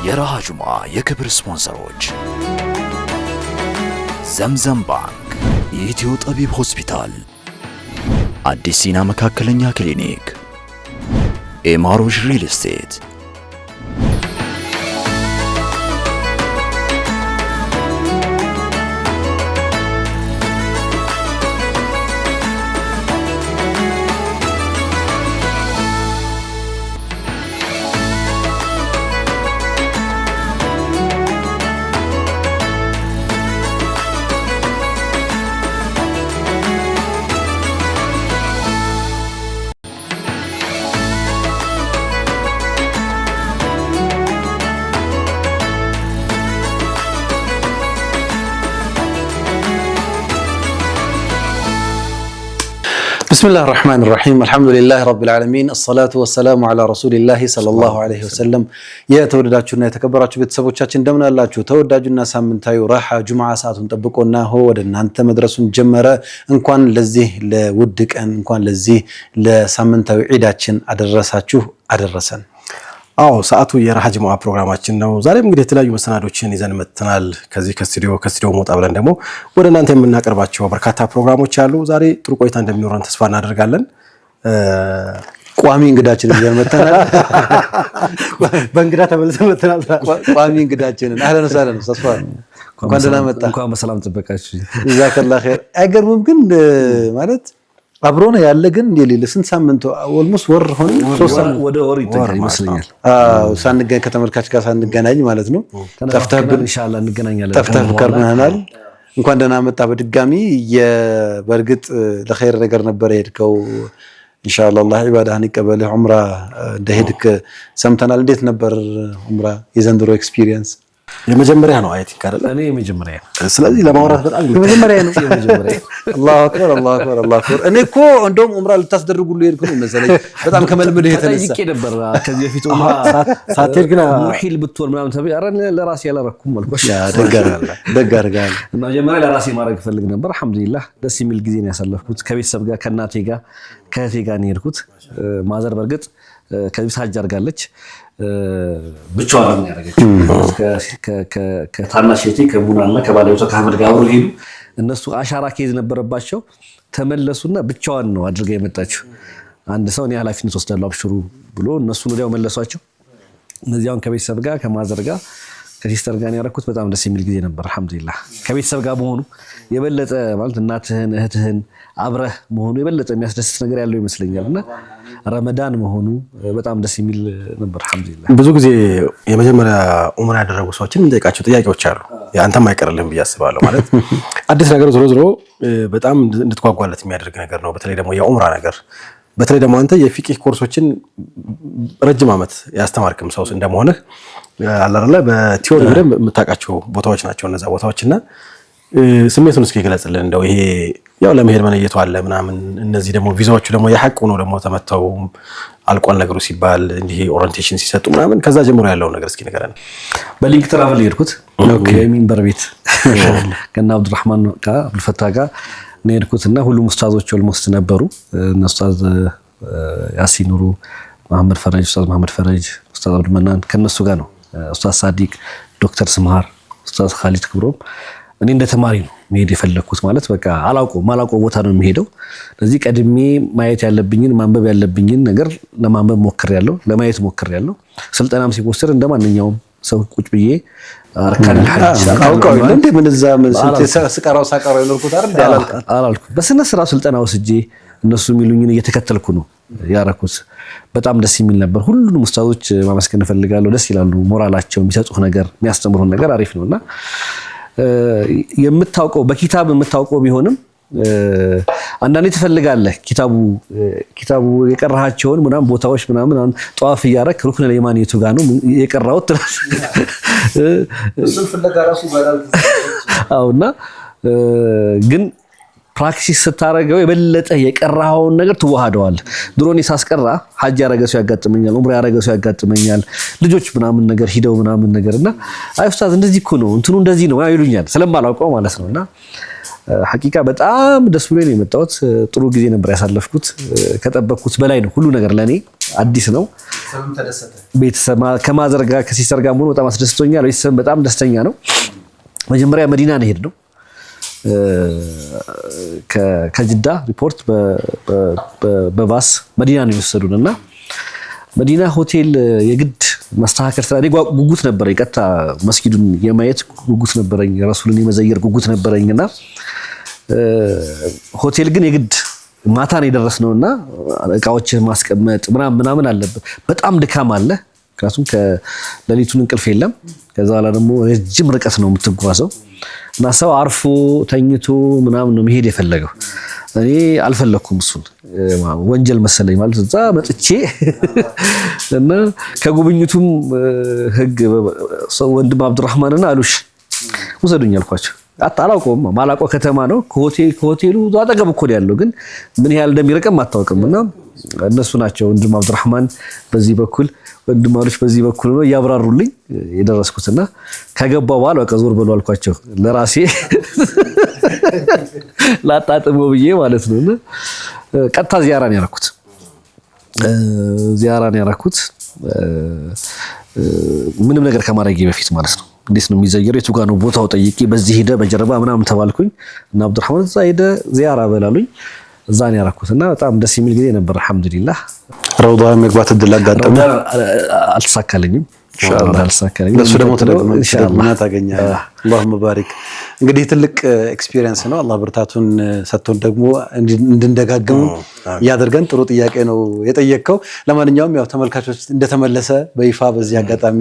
የራሃ ጁማ የክብር ስፖንሰሮች ዘምዘም ባንክ፣ የኢትዮ ጠቢብ ሆስፒታል፣ አዲስ ሲና መካከለኛ ክሊኒክ፣ ኤማሮሽ ሪል ስቴት። بسم الله الرحمن الرحيم الحمد لله رب العالمين الصلاة والسلام على رسول الله صلى الله عليه وسلم يا ተወደዳችሁና የተከበራችሁ ቤተሰቦቻችን እንደምን አላችሁ? ተወዳጁና ሳምንታዊ ራሃ ጁምዓ ሰዓቱን ጠብቆና ወደ እናንተ መድረሱን ጀመረ። እንኳን ለዚህ ለውድ ቀን እንኳን ለዚህ ለሳምንታዊ ዒዳችን አደረሳችሁ አደረሰን። አዎ ሰዓቱ የራሃ ጁምዓ ፕሮግራማችን ነው። ዛሬም እንግዲህ የተለያዩ መሰናዶችን ይዘን መጥተናል። ከዚህ ከስቱዲዮ ሞጣ ብለን ደግሞ ወደ እናንተ የምናቀርባቸው በርካታ ፕሮግራሞች አሉ። ዛሬ ጥሩ ቆይታ እንደሚኖረን ተስፋ እናደርጋለን። ቋሚ እንግዳችንን ይዘን መጥተናል። በእንግዳ ተመልሰን መጥተናል። ቋሚ እንግዳችንን አህለን ወሰህለን ተስፋ እንኳን ደህና መጣ። እንኳን በሰላም ተበቃችሁ። ጀዛከላህ ኸይር። አይገርምም ግን ማለት አብሮና ያለ ግን የሌለ ስንት ሳምንት ኦልሞስት ወር ሆነ ወደ ወር ይተካል ይመስለኛል። ሳንገናኝ ከተመልካች ጋር ሳንገናኝ ማለት ነው። ተፍተህብን ኢንሻአላህ እንገናኛለን። ተፍተህከርናናል። እንኳን ደህና መጣ በድጋሚ። በእርግጥ ለኸይር ነገር ነበር የሄድከው። ኢንሻአላህ አላህ ኢባዳህን ይቀበልህ። ዑምራ እንደሄድክ ሰምተናል። እንዴት ነበር ዑምራ የዘንድሮ ኤክስፒሪየንስ? የመጀመሪያ ነው አይ ቲንክ አይደል? እኔ የመጀመሪያ ነው። ስለዚህ ለማውራት በጣም የመጀመሪያ ነው። አላሁ አክበር አላሁ አክበር አላሁ አክበር። እኔ እኮ እንደውም ዑምራ ልታስደርጉልኝ ሄድኩ ነው መሰለኝ። በጣም ከመልመድህ የተነሳ ጠይቄ ነበር ከዚህ በፊት ዑምራ ሳትሄድ ግን ሙሂል ብትወር ምናምን ተብዬ ኧረ ለራሴ ያላረኩም አልኩሽ። ደግ አድርገሃል። መጀመሪያ ለራሴ ማድረግ ፈልግ ነበር። አልሐምዱሊላህ ደስ የሚል ጊዜ ነው ያሳለፍኩት። ከቤተሰብ ጋር ከእናቴ ጋር ከእህቴ ጋር ነው የሄድኩት። ማዘር በርግጥ ከዚህ ታጅ አድርጋለች። ብቻዋን ነው ያደረገችው። ከታናሽ እህቴ ከቡናና ከባለቤቷ ከአህመድ ጋር አብረው ሄዱ። እነሱ አሻራ ኬዝ ነበረባቸው ተመለሱና ብቻዋን ነው አድርጋ የመጣችው። አንድ ሰው እኔ ኃላፊነት ወስዳለሁ አብሽሩ ብሎ እነሱን ወዲያው መለሷቸው። እነዚያውን ከቤተሰብ ጋር ከማዘር ጋር ከሲስተር ጋር ያረኩት በጣም ደስ የሚል ጊዜ ነበር። አልሐምዱሊላህ ከቤተሰብ ጋር መሆኑ የበለጠ ማለት እናትህን እህትህን አብረህ መሆኑ የበለጠ የሚያስደስት ነገር ያለው ይመስለኛልና ረመዳን መሆኑ በጣም ደስ የሚል ነበር። አልሐምዱሊላህ ብዙ ጊዜ የመጀመሪያ ዑምራ ያደረጉ ሰዎችን እንጠይቃቸው ጥያቄዎች አሉ። ያንተም አይቀርልህም ብዬ አስባለሁ። ማለት አዲስ ነገር ዞሮ በጣም እንድትጓጓለት የሚያደርግ ነገር ነው። በተለይ ደግሞ የዑምራ ነገር በተለይ ደግሞ አንተ የፊቂህ ኮርሶችን ረጅም ዓመት ያስተማርክም ሰው እንደመሆንህ አላረለ በቲዮሪ በደንብ የምታውቃቸው ቦታዎች ናቸው እነዛ ቦታዎችና ስሜቱን እስኪ ገለጽልን። እንደው ይሄ ያው ለመሄድ መነየቱ አለ ምናምን እነዚህ ደግሞ ቪዛዎቹ ደግሞ የሐቅ ነው ደግሞ ተመተው አልቋል ነገሩ ሲባል እንዲህ ኦሪንቴሽን ሲሰጡ ምናምን ከዛ ጀምሮ ያለው ነገር እስኪ ንገረን። በሊንክ ትራቨል የሄድኩት የሚንበር ቤት ከና አብዱራህማን ጋር አብዱልፈታ ጋር ነው የሄድኩትና ሁሉም ኡስታዞች ኦልሞስት ነበሩ። እነ ኡስታዝ ያሲን ኑሩ፣ መሐመድ ፈረጅ፣ ኡስታዝ መሐመድ ፈረጅ፣ ኡስታዝ አብዱልመናን ከነሱ ጋር ነው። ኡስታዝ ሳዲቅ፣ ዶክተር ስምሃር፣ ኡስታዝ ኻሊድ ክብሮም። እኔ እንደ ተማሪ ነው መሄድ የፈለኩት። ማለት በቃ ማላውቀው ቦታ ነው የሚሄደው። ለዚህ ቀድሜ ማየት ያለብኝን ማንበብ ያለብኝን ነገር ለማንበብ ሞክሬያለሁ፣ ለማየት ሞክሬያለሁ። ስልጠናም ሲወሰድ እንደማንኛውም ሰው ቁጭ ብዬ አርካን ሐጅ አውቀው እንደ ምንዛ ስቀራው ይኖርኩት አይደል አላልኩ። በስነ ስርዓት ስልጠና ወስጄ እነሱ የሚሉኝን እየተከተልኩ ነው ያረኩት። በጣም ደስ የሚል ነበር። ሁሉንም ኡስታዞች ማመስገን እፈልጋለሁ። ደስ ይላሉ። ሞራላቸው የሚሰጡህ ነገር የሚያስተምሩን ነገር አሪፍ ነውና የምታውቀው በኪታብ የምታውቀው ቢሆንም አንዳንዴ ትፈልጋለህ ኪታቡ የቀራሃቸውን ምናምን ቦታዎች ምናምን ጧፍ ያረክ ሩክን ለየማኒቱ ጋር ነው የቀራው ትራስ እሱን ፍለጋ ራሱ ይባላል። አውና ግን ፕራክቲስ ስታረገው የበለጠ የቀራውን ነገር ትዋሃደዋል። ድሮኔ ሳስቀራ ሐጅ ያረገ ሰው ያጋጥመኛል፣ ዑምራ ያረገ ሰው ያጋጥመኛል። ልጆች ምናምን ነገር ሂደው ምናምን ነገርና አይ ኡስታዝ እንደዚህ እኮ ነው እንትኑ እንደዚህ ነው ይሉኛል ስለማላውቀው ማለት ነውና ሐቂቃ በጣም ደስ ብሎኝ ነው የመጣሁት። ጥሩ ጊዜ ነበር ያሳለፍኩት። ከጠበቅኩት በላይ ነው። ሁሉ ነገር ለኔ አዲስ ነው። ቤተሰብ ከማዘር ጋር ከሲስተር ጋር በጣም አስደስቶኛል። ቤተሰብ በጣም ደስተኛ ነው። መጀመሪያ መዲና ነው ሄድነው። ከጅዳ ሪፖርት በባስ መዲና ነው የወሰዱንና መዲና ሆቴል የግድ ማስተካከል ስላለ ጉጉት ነበረኝ። ቀጥታ መስጊዱን የማየት ጉጉት ነበረኝ። ረሱልን የመዘየር ጉጉት ነበረኝና ሆቴል ግን የግድ ማታ ነው የደረስነውና እቃዎችን ማስቀመጥ ምናምን አለበት። በጣም ድካም አለ። ምክንያቱም ከሌሊቱን እንቅልፍ የለም። ከዛ በኋላ ደግሞ ረጅም ርቀት ነው የምትጓዘው እና ሰው አርፎ ተኝቶ ምናምን ነው መሄድ የፈለገው። እኔ አልፈለኩም። እሱን ወንጀል መሰለኝ ማለት እዛ መጥቼ እና ከጉብኝቱም ህግ ወንድም አብዱራህማንና አሉሽ ወሰዱኝ አልኳቸው። አላውቀውም። ማላውቀው ከተማ ነው። ከሆቴሉ አጠገብ እኮ ያለው ግን ምን ያህል እንደሚርቅም አታውቅምና እነሱ ናቸው ወንድም አብዱራህማን በዚህ በኩል ወንድም አሉሽ በዚህ በኩል ነው ያብራሩልኝ የደረስኩትና ከገባው በኋላ በቃ ዞር በሉ አልኳቸው ለራሴ ላጣጥመው ብዬ ማለት ነውና ቀጥታ ዚያራን ያረኩት ምንም ነገር ከማድረጌ በፊት ማለት ነው። እንዴት ነው የሚዘየረው የቱ ጋር ነው ቦታው ጠይቄ በዚህ ሄደ በጀርባ ምናምን ተባልኩኝ እና አብዱራህማን እዛ ሄደ ዚያራ በላሉኝ። እዛ ነው ያረኩትና በጣም ደስ የሚል ጊዜ ነበር። አልሐምዱሊላህ ረውዳ መግባት እድል አጋጠመ። አልተሳካልኝም። ለሱ ደግሞ ኢንሻአላህ ታገኛለህ። አላሁመ ባሪክ። እንግዲህ ትልቅ ኤክስፒሪየንስ ነው። አላህ ብርታቱን ሰጥቶን ደግሞ እንድንደጋግም ያደርገን። ጥሩ ጥያቄ ነው የጠየቅከው። ለማንኛውም ያው ተመልካቾች እንደተመለሰ በይፋ በዚህ አጋጣሚ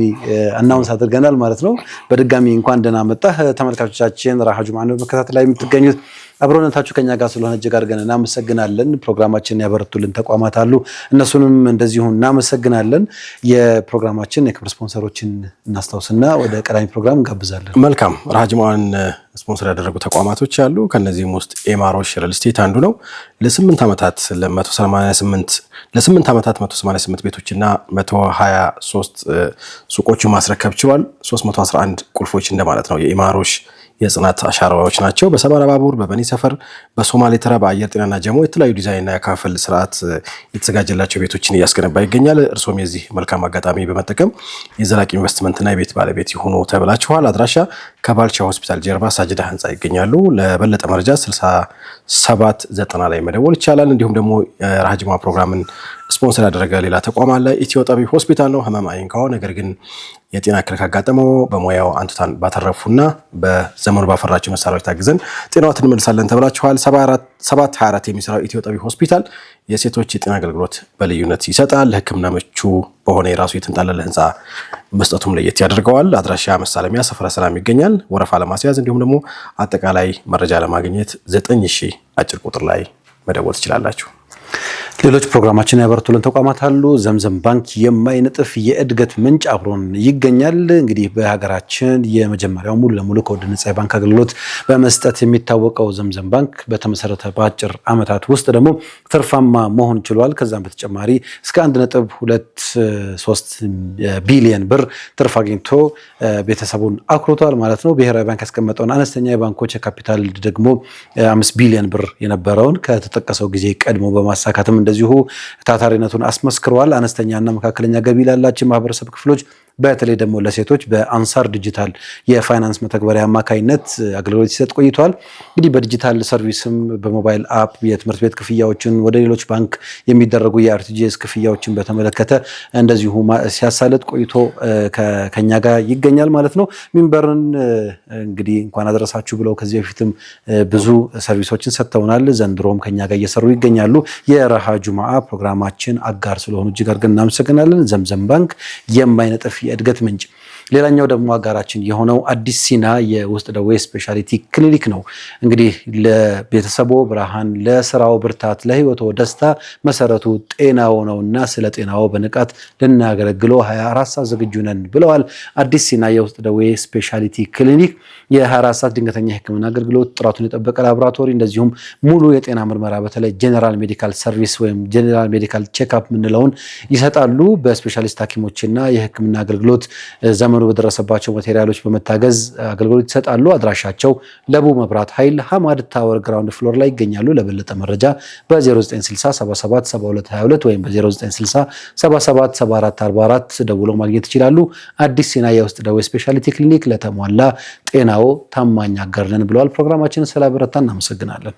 አናውንስ አድርገናል ማለት ነው። በድጋሚ እንኳን ደህና መጣህ። ተመልካቾቻችን ራሃ ጁምዓን በመከታተል ላይ የምትገኙት አብሮነታችሁ ከኛ ጋር ስለሆነ እጅግ አድርገን እናመሰግናለን። ፕሮግራማችንን ያበረቱልን ተቋማት አሉ፣ እነሱንም እንደዚሁ እናመሰግናለን። የፕሮግራማችን የክብር ስፖንሰሮችን እናስታውስና ወደ ቀዳሚ ፕሮግራም እንጋብዛለን። መልካም። ራሃ ጁምዓን ስፖንሰር ያደረጉ ተቋማቶች አሉ። ከነዚህም ውስጥ ኤማሮሽ ሪል ስቴት አንዱ ነው። ለ8 ዓመታት 188 ቤቶችና 123 ሱቆችን ማስረከብ ችሏል። 311 ቁልፎች እንደማለት ነው። የኤማሮሽ የጽናት አሻራዎች ናቸው። በሰባራ ባቡር፣ በበኒ ሰፈር፣ በሶማሌ ተራ፣ በአየር ጤናና ጀሞ የተለያዩ ዲዛይንና የካፈል ስርዓት የተዘጋጀላቸው ቤቶችን እያስገነባ ይገኛል። እርሶም የዚህ መልካም አጋጣሚ በመጠቀም የዘላቂ ኢንቨስትመንትና የቤት ባለቤት ይሁኑ ተብላችኋል። አድራሻ ከባልቻ ሆስፒታል ጀርባ ሳጅዳ ህንፃ ይገኛሉ። ለበለጠ መረጃ 6790 ላይ መደወል ይቻላል። እንዲሁም ደግሞ ራሃ ጁምዓ ፕሮግራምን ስፖንሰር ያደረገ ሌላ ተቋም አለ። ኢትዮ ጠቢብ ሆስፒታል ነው። ህመም አይንካው፣ ነገር ግን የጤና እክል ካጋጠመው በሙያው አንቱታን ባተረፉና በዘመኑ ባፈራቸው መሳሪያዎች ታግዘን ጤናዎትን እንመልሳለን ተብላችኋል። 724 የሚሰራው ኢትዮ ጠቢብ ሆስፒታል የሴቶች የጤና አገልግሎት በልዩነት ይሰጣል። ለህክምና ምቹ በሆነ የራሱ የተንጣለለ ህንፃ መስጠቱም ለየት ያደርገዋል። አድራሻ መሳለሚያ ሰፈረ ሰላም ይገኛል። ወረፋ ለማስያዝ እንዲሁም ደግሞ አጠቃላይ መረጃ ለማግኘት 9000 አጭር ቁጥር ላይ መደወል ትችላላችሁ። ሌሎች ፕሮግራማችን ያበረቱልን ተቋማት አሉ። ዘምዘም ባንክ የማይነጥፍ የእድገት ምንጭ አብሮን ይገኛል። እንግዲህ በሀገራችን የመጀመሪያው ሙሉ ለሙሉ ከወደ ነፃ የባንክ አገልግሎት በመስጠት የሚታወቀው ዘምዘም ባንክ በተመሰረተ በአጭር ዓመታት ውስጥ ደግሞ ትርፋማ መሆን ችሏል። ከዛም በተጨማሪ እስከ 1.23 ቢሊዮን ብር ትርፍ አግኝቶ ቤተሰቡን አኩርቷል ማለት ነው። ብሔራዊ ባንክ ያስቀመጠውን አነስተኛ የባንኮች የካፒታል ደግሞ 5 ቢሊዮን ብር የነበረውን ከተጠቀሰው ጊዜ ቀድሞ በማሳካትም እንደዚሁ ታታሪነቱን አስመስክሯል። አነስተኛና መካከለኛ ገቢ ላላቸው ማህበረሰብ ክፍሎች በተለይ ደግሞ ለሴቶች በአንሳር ዲጂታል የፋይናንስ መተግበሪያ አማካይነት አገልግሎት ሲሰጥ ቆይቷል። እንግዲህ በዲጂታል ሰርቪስም በሞባይል አፕ የትምህርት ቤት ክፍያዎችን ወደ ሌሎች ባንክ የሚደረጉ የአርቲጂኤስ ክፍያዎችን በተመለከተ እንደዚሁ ሲያሳልጥ ቆይቶ ከኛ ጋር ይገኛል ማለት ነው። ሚንበርን እንግዲህ እንኳን አደረሳችሁ ብለው ከዚህ በፊትም ብዙ ሰርቪሶችን ሰጥተውናል። ዘንድሮም ከኛ ጋር እየሰሩ ይገኛሉ። የራሃ ጁምዓ ፕሮግራማችን አጋር ስለሆኑ እጅግ አድርገን እናመሰግናለን። ዘምዘም ባንክ የማይነጥፍ የእድገት ምንጭ። ሌላኛው ደግሞ አጋራችን የሆነው አዲስ ሲና የውስጥ ደዌ ስፔሻሊቲ ክሊኒክ ነው። እንግዲህ ለቤተሰቦ ብርሃን፣ ለስራው ብርታት፣ ለህይወቶ ደስታ መሰረቱ ጤናው ነውና ስለ ጤናው በንቃት ልናገለግለው 24 ሰዓት ዝግጁ ነን ብለዋል። አዲስ ሲና የውስጥ ደዌ ስፔሻሊቲ ክሊኒክ የ24 ሰዓት ድንገተኛ የህክምና አገልግሎት፣ ጥራቱን የጠበቀ ላቦራቶሪ እንደዚሁም ሙሉ የጤና ምርመራ በተለይ ጄኔራል ሜዲካል ሰርቪስ ወይም ጄኔራል ሜዲካል ቼክአፕ የምንለውን ይሰጣሉ። በስፔሻሊስት ሐኪሞችና የህክምና አገልግሎት ዘመኑ ዘመኑ በደረሰባቸው ማቴሪያሎች በመታገዝ አገልግሎት ይሰጣሉ። አድራሻቸው ለቡ መብራት ኃይል ሐማድ ታወር ግራውንድ ፍሎር ላይ ይገኛሉ። ለበለጠ መረጃ በ0960777222 ወይም በ0960777444 ደውለው ማግኘት ይችላሉ። አዲስ ሲና የውስጥ ደዌ ስፔሻሊቲ ክሊኒክ ለተሟላ ጤናው ታማኝ አጋር ነን ብለዋል። ፕሮግራማችንን ስላበረታ እናመሰግናለን።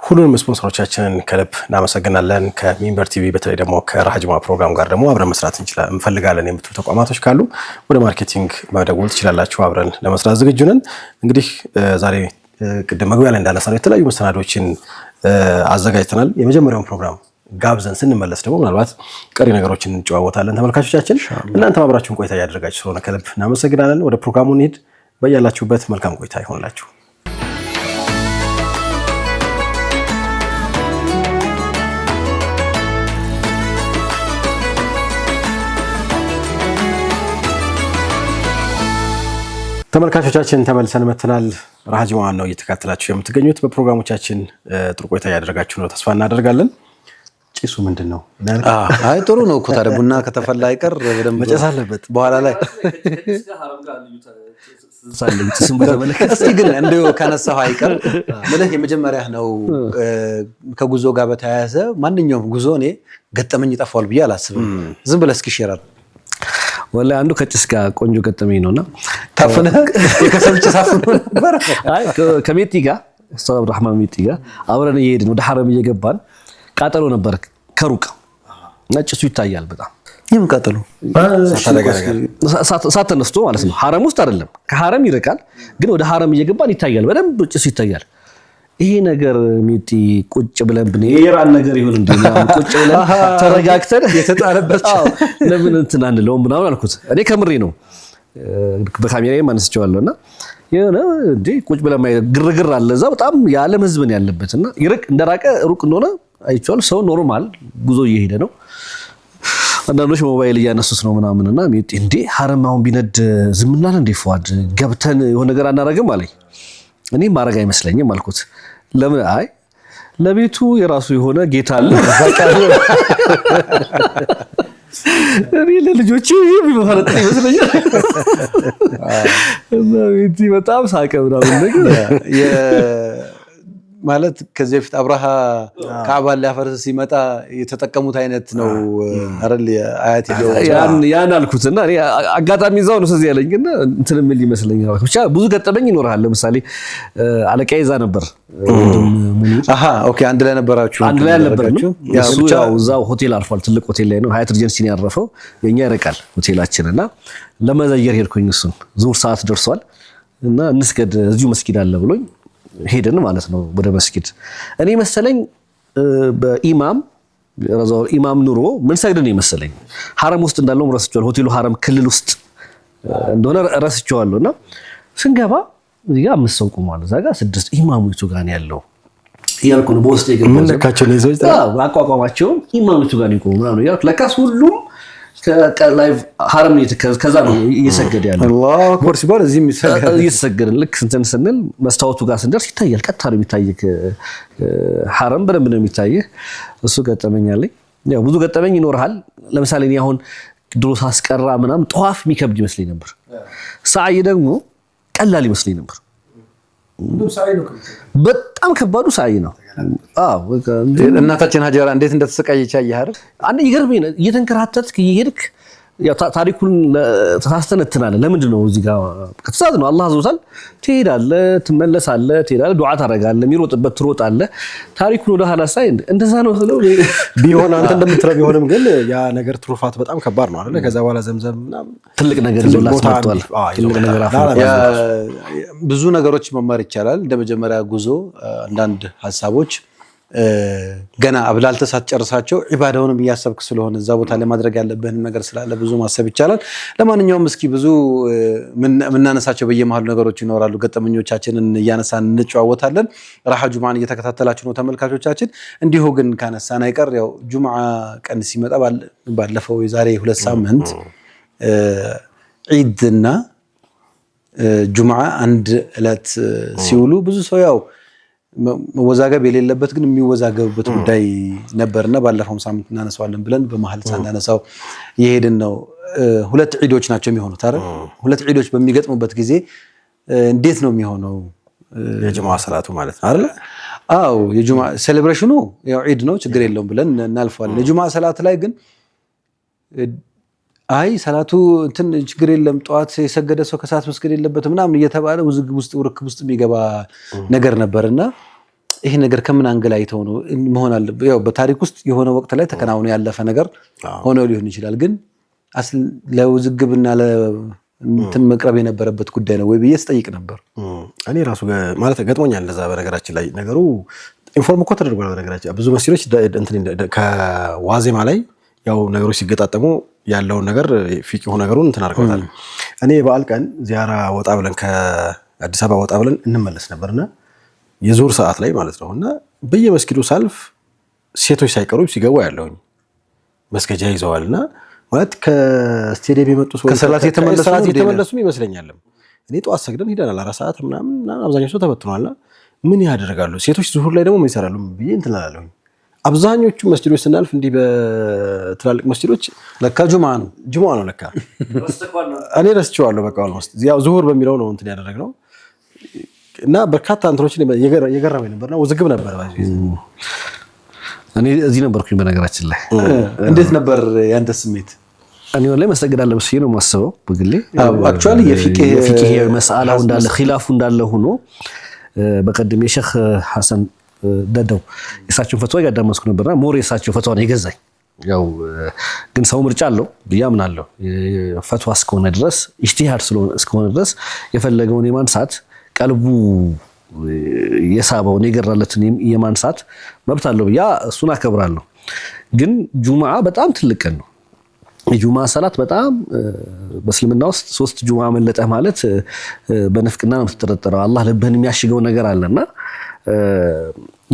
ሁሉንም ስፖንሰሮቻችንን ከልብ እናመሰግናለን። ከሚንበር ቲቪ በተለይ ደግሞ ከራህ ጁምዓ ፕሮግራም ጋር ደግሞ አብረን መስራት እንፈልጋለን የምትሉ ተቋማቶች ካሉ ወደ ማርኬቲንግ መደወል ትችላላችሁ። አብረን ለመስራት ዝግጁ ነን። እንግዲህ ዛሬ ቅድም መግቢያ ላይ እንዳነሳነው የተለያዩ መሰናዶችን አዘጋጅተናል። የመጀመሪያውን ፕሮግራም ጋብዘን ስንመለስ ደግሞ ምናልባት ቀሪ ነገሮችን እንጨዋወታለን። ተመልካቾቻችን እናንተም አብራችሁን ቆይታ እያደረጋችሁ ስለሆነ ከልብ እናመሰግናለን። ወደ ፕሮግራሙ እንሂድ። በያላችሁበት መልካም ቆይታ ይሆንላችሁ። ተመልካቾቻችን ተመልሰን መተናል። ራህ ጁምዓ ነው እየተከታተላችሁ የምትገኙት። በፕሮግራሞቻችን ጥሩ ቆይታ እያደረጋችሁ ነው ተስፋ እናደርጋለን። ጭሱ ምንድነው? አይ ጥሩ ነው እኮ ታዲያ ቡና ከተፈላ አይቀር በደንብ መጨስ አለበት። በኋላ ላይ እስቲ ግን እንደው ከነሳው አይቀር ማለት የመጀመሪያ ነው። ከጉዞ ጋር በተያያዘ ማንኛውም ጉዞ እኔ ገጠመኝ ይጠፋል ብዬ አላስብም። ዝም ብለህ እስኪ ሼራል ወላሂ አንዱ ከጭስ ጋር ቆንጆ ገጠመኝ ነውና ታፈነህ የከሰብጭ ሳፍነህ ነበር። አይ ከሜቲ ጋር ኡስታዝ አብዱራህማን ሜቲ ጋር አብረን እየሄድን ወደ ሐረም እየገባን ቃጠሎ ነበር ከሩቅ ጭሱ ይታያል በጣም ይምቃጠሉ እሳት ተነስቶ ማለት ነው። ሐረም ውስጥ አይደለም ከሐረም ይርቃል፣ ግን ወደ ሐረም እየገባን ይታያል፣ በደንብ ጭሱ ይታያል። ይሄ ነገር ሜቲ ቁጭ ብለን የኢራን ነገር ይሁን እንዴ ቁጭ ብለን ተረጋግተን የተጣለበት ለምን እንትን አንለውም ምናምን አልኩት። እኔ ከምሬ ነው በካሜራዬ ማነስቸዋለሁና የሆነ እንዴ ቁጭ ብለን ግርግር አለ እዛ በጣም የዓለም ህዝብ ነው ያለበትና ይርቅ እንደራቀ ሩቅ እንደሆነ አይቻለሁ። ሰው ኖርማል ጉዞ እየሄደ ነው። አንዳንዶች ሞባይል እያነሱት ነው ምናምንና ሜቲ እንዴ ሐረም አሁን ቢነድ ዝም እናለን እንዴ ፏድ ገብተን የሆነ ነገር አናረግም አለኝ። እኔ ማረግ አይመስለኝም አልኩት። ለምን? አይ ለቤቱ የራሱ የሆነ ጌታ አለ እኔ ለልጆቼ የሚመረጥ ይመስለኛል። እና ቤቲ በጣም ሳቀ ምናምን ነገር ማለት ከዚህ በፊት አብርሃ ካዕባን ሊያፈርስ ሲመጣ የተጠቀሙት አይነት ነው አይደል? አያት ያን አልኩትና እኔ አጋጣሚ እዛው ነው ስለዚህ ያለኝና እንትን ምን ይመስለኛል። ብቻ ብዙ ገጠመኝ ይኖርሃል። ለምሳሌ አለቃዬ እዛ ነበር። ኦኬ አንድ ላይ ነበራችሁ? አንድ ላይ አልነበርንም። እሱ ያው እዛው ሆቴል አርፏል። ትልቅ ሆቴል ላይ ነው። ሀያት ሪጀንሲ ነው ያረፈው። የኛ ይረቃል ሆቴላችንና ለመዘየር ሄድኩኝ። እሱን ዙር ሰዓት ደርሷል እና እንስገድ እዚሁ መስጊድ አለ ብሎኝ ሄደን ማለት ነው ወደ መስጊድ። እኔ መሰለኝ በኢማም ኑሮ ምን ሰግደን ይመስለኝ ሐረም ውስጥ እንዳለው ረስቼዋለሁ። ሆቴሉ ሐረም ክልል ውስጥ እንደሆነ ረስቼዋለሁና ስንገባ እዚህ ጋር 5 ሰው ቆሟል። እዛ ጋር 6 ኢማሙቱ ጋር ነው ያለው። ያልኩ ነው በውስጥ የገባው ምን ለካቸው ነው ይዘው አቋቋማቸው ኢማሙቱ ጋር ነው ቆሞ ነው ያልኩ። ለካስ ሁሉም ከላይቭ ሐረም ከዛ ነው እየሰገደ ያለው። አላሁ አክበር ሲባል እዚህም እየሰገደን ልክ እንትን ስንል መስታወቱ ጋር ስንደርስ ይታያል። ቀጥታ ነው የሚታየው ሐረም በደንብ ነው የሚታየው። እሱ ገጠመኛለኝ። ያው ብዙ ገጠመኝ ይኖርሃል። ለምሳሌ እኔ አሁን ድሮ ሳስቀራ ምናምን ጧፍ የሚከብድ ይመስለኝ ነበር። ሰዓይ ደግሞ ቀላል ይመስለኝ ነበር። በጣም ከባዱ ሰዓይ ነው። እናታችን ሀጀራ እንዴት እንደተሰቃየች አይያር አንዴ ይገርመኝ እየተንከራተትክ እየሄድክ ያው ታሪኩን ተሳስተነትናለ። ለምንድን ነው እዚህ ጋር ከተሳዝ ነው አላህ አዘውታል። ትሄዳለህ፣ ትመለሳለህ፣ ትሄዳለህ፣ ዱዓ ታረጋለህ፣ የሚሮጥበት ትሮጣለህ። ታሪኩን ወደ ኋላ ሳይ እንደዛ ነው ስለው ቢሆን አንተ እንደምትረብ ቢሆንም ግን ያ ነገር ትሩፋት በጣም ከባድ ነው አይደል? ከዛ በኋላ ዘምዘም ምናምን ትልቅ ነገር ይዞላስመጥቷል። ትልቅ ነገር ብዙ ነገሮች መማር ይቻላል። እንደ መጀመሪያ ጉዞ አንዳንድ ሐሳቦች ገና አብላልተ ሳትጨርሳቸው ኢባዳውንም እያሰብክ ስለሆነ እዛ ቦታ ላይ ማድረግ ያለብህን ነገር ስላለ ብዙ ማሰብ ይቻላል። ለማንኛውም እስኪ ብዙ ምናነሳቸው በየመሃሉ ነገሮች ይኖራሉ። ገጠመኞቻችንን እያነሳን እንጨዋወታለን። ራህ ጁምዓን እየተከታተላችሁ ነው ተመልካቾቻችን። እንዲሁ ግን ካነሳን አይቀር ያው ጁምዓ ቀን ሲመጣ ባለፈው የዛሬ 2 ሳምንት ዒድና ጁምዓ አንድ ዕለት ሲውሉ ብዙ ሰው ያው መወዛገብ የሌለበት ግን የሚወዛገብበት ጉዳይ ነበርና ባለፈው ሳምንት እናነሳዋለን ብለን በመሃል ሳናነሳው የሄድን ነው። ሁለት ዒዶች ናቸው የሚሆኑት አይደል? ሁለት ዒዶች በሚገጥሙበት ጊዜ እንዴት ነው የሚሆነው? የጁሙዓ ሰላቱ ማለት አይደል? አዎ የጁሙዓ ሴሌብሬሽኑ ያው ዒድ ነው ችግር የለውም ብለን እናልፈዋለን። የጁሙዓ ሰላት ላይ ግን አይ ሰላቱ እንትን ችግር የለም ጠዋት የሰገደ ሰው ከሰዓት መስገድ የለበትም ምናምን እየተባለ ውዝግብ ውስጥ ውርክብ ውስጥ የሚገባ ነገር ነበርና ይሄ ነገር ከምን አንገል አይተው ነው መሆን አለበት? ያው በታሪክ ውስጥ የሆነ ወቅት ላይ ተከናውኖ ያለፈ ነገር ሆኖ ሊሆን ይችላል። ግን ለውዝግብና እንትን መቅረብ የነበረበት ጉዳይ ነው ወይ ብዬ ስጠይቅ ነበር። እኔ ራሱ ማለት ገጥሞኛል እንደዛ። በነገራችን ላይ ነገሩ ኢንፎርም እኮ ተደርጓል። በነገራችን ብዙ መስጊዶች ከዋዜማ ላይ ያው ነገሮች ሲገጣጠሙ ያለውን ነገር ፊቂሁ ነገሩን እንትን አድርገውታል። እኔ በዓል ቀን ዚያራ ወጣ ብለን ከአዲስ አበባ ወጣ ብለን እንመለስ ነበርና የዙር ሰዓት ላይ ማለት ነውና በየመስጊዱ ሳልፍ ሴቶች ሳይቀሩ ሲገቡ ያለውኝ መስገጃ ይዘዋልና ማለት ከስቴዲየም የመጡ ሰዎች ከሰላት የተመለሱም ይመስለኛል። እኔ ጠዋት ሰግደን ሄደናል 4 ሰዓት ምናምን አብዛኛው ሰው ተበትኗልና ምን ያደርጋሉ ሴቶች ዙሁር ላይ ደግሞ ምን ይሰራሉ ብዬ እንትን እላለሁ። አብዛኞቹ መስጊዶች ስናልፍ እንዲህ በትላልቅ መስጊዶች ለካ ጁሙዓ ነው ለካ እኔ ረስቼዋለሁ። በቃ ኦልሞስት ያው ዙሁር በሚለው ነው እንትን ያደረግነው እና በርካታ እንትኖችን የገረመኝ ነበርና ውዝግብ ነበር። እኔ እዚህ ነበርኩኝ በነገራችን ላይ። እንዴት ነበር ያንተ ስሜት? እኔ ወላሂ መስገድ አለበት ነው የማስበው በግሌ። አክቹአሊ የፊቅህ መስአላው እንዳለ ኺላፉ እንዳለ ሆኖ በቀደም የሼክ ሐሰን ደደው የሳቸው ፈትዋ ያዳመስኩ ነበርና ሞር የሳቸው ፈትዋ ነው የገዛኝ። ያው ግን ሰው ምርጫ አለው ብያምናለሁ። ፈትዋ እስከሆነ ድረስ ኢጅቲሃድ እስከሆነ ድረስ የፈለገውን የማንሳት ቀልቡ የሳበውን የገራለትን የማንሳት መብት አለው ብያ እሱን አከብራለሁ። ግን ጁሙዓ በጣም ትልቅ ቀን ነው። የጁሙዓ ሰላት በጣም በእስልምና ውስጥ 3 ጁሙዓ መለጠህ ማለት በነፍቅና ነው የምትጠረጠረው። አላህ ልብህን የሚያሽገው ነገር አለና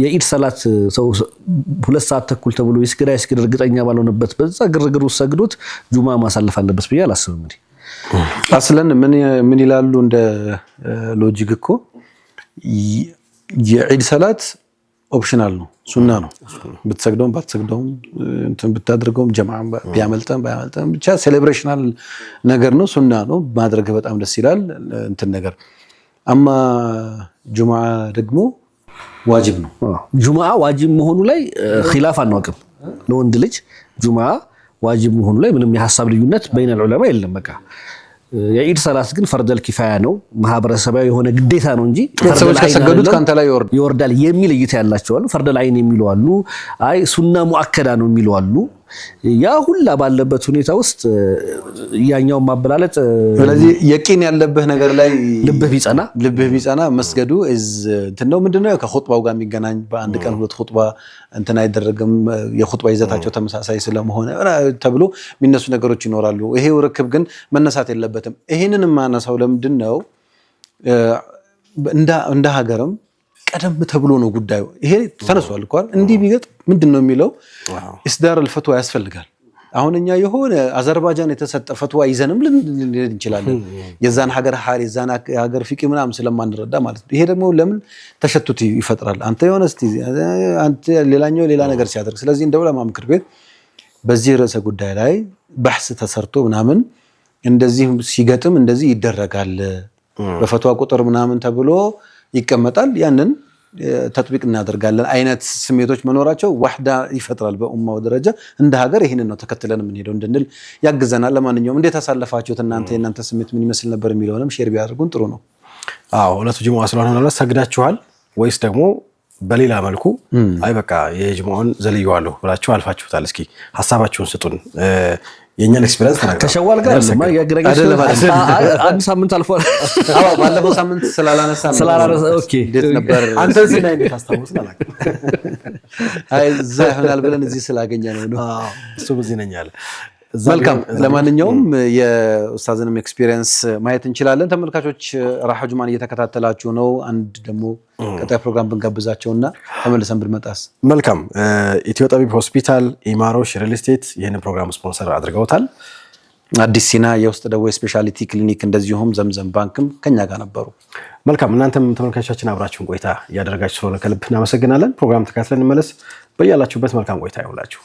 የኢድ ሰላት ሰው 2 ሰዓት ተኩል ተብሎ ይስገዳ እርግጠኛ ባልሆነበት በዛ ግርግር ውስጥ ሰግዶት ጁሙዓ ማሳለፍ አለበት ብዬ አላስብም። እንዴ አስለን ምን ይላሉ እንደ ሎጂክ እኮ የኢድ ሰላት ኦፕሽናል ነው፣ ሱና ነው። ብትሰግደውም ባትሰግደውም እንትን ብታደርገውም ጀማዓ ቢያመልጠም ባያመልጠም ብቻ ሴሌብሬሽናል ነገር ነው፣ ሱና ነው። ማድረግ በጣም ደስ ይላል እንትን ነገር። አማ ጁሙዓ ደግሞ ዋጅብ ነው። ጁሙዓ ዋጅብ መሆኑ ላይ ኺላፍ አናውቅም። ለወንድ ልጅ ጁሙዓ ዋጅብ መሆኑ ላይ ምንም የሐሳብ ልዩነት በይነል ዑለማ የለም። በቃ የኢድ ሰላት ግን ፈርደል ኪፋያ ነው፣ ማህበረሰባዊ የሆነ ግዴታ ነው እንጂ ሰዎች ከሰገዱት ካንተ ላይ ይወርዳል የሚል እይታ ያላቸው አሉ። ፈርደል አይን የሚሉ አሉ። አይ ሱና ሙአከዳ ነው የሚሉ አሉ። ያ ሁላ ባለበት ሁኔታ ውስጥ ያኛው ማበላለጥ ስለዚህ የቂን ያለበት ነገር ላይ ልብህ ቢጸና መስገዱ እንትን ነው። ምንድነው ከኹጥባው ጋር የሚገናኝ በአንድ ቀን 2 ኹጥባ እንትን አይደረግም። የኹጥባ ይዘታቸው ተመሳሳይ ስለሆነ ተብሎ የሚነሱ ነገሮች ይኖራሉ። ይሄ ርክብ ግን መነሳት የለበትም። ይሄንን ማነሳው ለምንድነው እንደ ሀገርም ቀደም ተብሎ ነው ጉዳዩ። ይሄ ተነስቷል እኮ እንዲህ ቢገጥ ምንድነው የሚለው ኢስዳር الفتوى ያስፈልጋል። አሁን እኛ የሆነ አዘርባጃን የተሰጠ ፈትዋ ይዘንም ልንል እንችላለን። የዛን ሀገር ሐሪ የዛን ሀገር ፊቂ ምናምን ስለማንረዳ ማለት ነው። ይሄ ደግሞ ለምን ተሸቱት ይፈጥራል? አንተ የሆነ እስቲ አንተ ሌላኛው ሌላ ነገር ሲያደርግ። ስለዚህ እንደ ዑለማ ምክር ቤት በዚህ ርዕሰ ጉዳይ ላይ በሕስ ተሰርቶ ምናምን እንደዚህ ሲገጥም እንደዚህ ይደረጋል በፈትዋ ቁጥር ምናምን ተብሎ ይቀመጣል። ያንን ተጥቢቅ እናደርጋለን አይነት ስሜቶች መኖራቸው ዋህዳ ይፈጥራል በኡማው ደረጃ። እንደ ሀገር ይሄንን ነው ተከትለን ምን ሄደው እንድንል ያግዘናል። ለማንኛውም እንዴት አሳለፋችሁት እናንተ ስሜት ምን ይመስል ነበር የሚለውንም ሼር ቢያደርጉን ጥሩ ነው። አዎ ሁለቱ ጁሙዓ ስለሆነ ነው ሰግዳችኋል ወይስ ደግሞ በሌላ መልኩ አይ በቃ የጁሙዓን ዘልየዋለሁ ብላችሁ አልፋችሁታል? እስኪ ሐሳባችሁን ስጡን። የኛን ኤክስፒሪየንስ ተናገሩ። ከሸዋል ጋር አንድ ሳምንት አልፏል። አዎ ባለፈው ሳምንት ስላላነሳ ኦኬ እንዴት ነበር አንተ እዚህ ላይ ታስታውስና አላክ አይ ዘህናል ብለን እዚህ ስላገኘ ነው። እሱ በዚህ ነኝ አለ። መልካም ለማንኛውም የኡስታዝንም ኤክስፒሪየንስ ማየት እንችላለን። ተመልካቾች ራሐ ጁማን እየተከታተላችሁ ነው። አንድ ደግሞ ቀጣይ ፕሮግራም ብንጋብዛቸውና ተመልሰን ብንመጣስ? መልካም ኢትዮ ጠቢብ ሆስፒታል፣ ኢማሮሽ ሪል ስቴት ይህንን ፕሮግራም ስፖንሰር አድርገውታል። አዲስ ሲና የውስጥ ደዌ ስፔሻሊቲ ክሊኒክ እንደዚሁም ዘምዘም ባንክም ከኛ ጋር ነበሩ። መልካም እናንተም ተመልካቾቻችን አብራችሁን ቆይታ እያደረጋችሁ ስለሆነ ከልብ እናመሰግናለን። ፕሮግራም ተከታትለን እንመለስ። በያላችሁበት መልካም ቆይታ ይሁንላችሁ።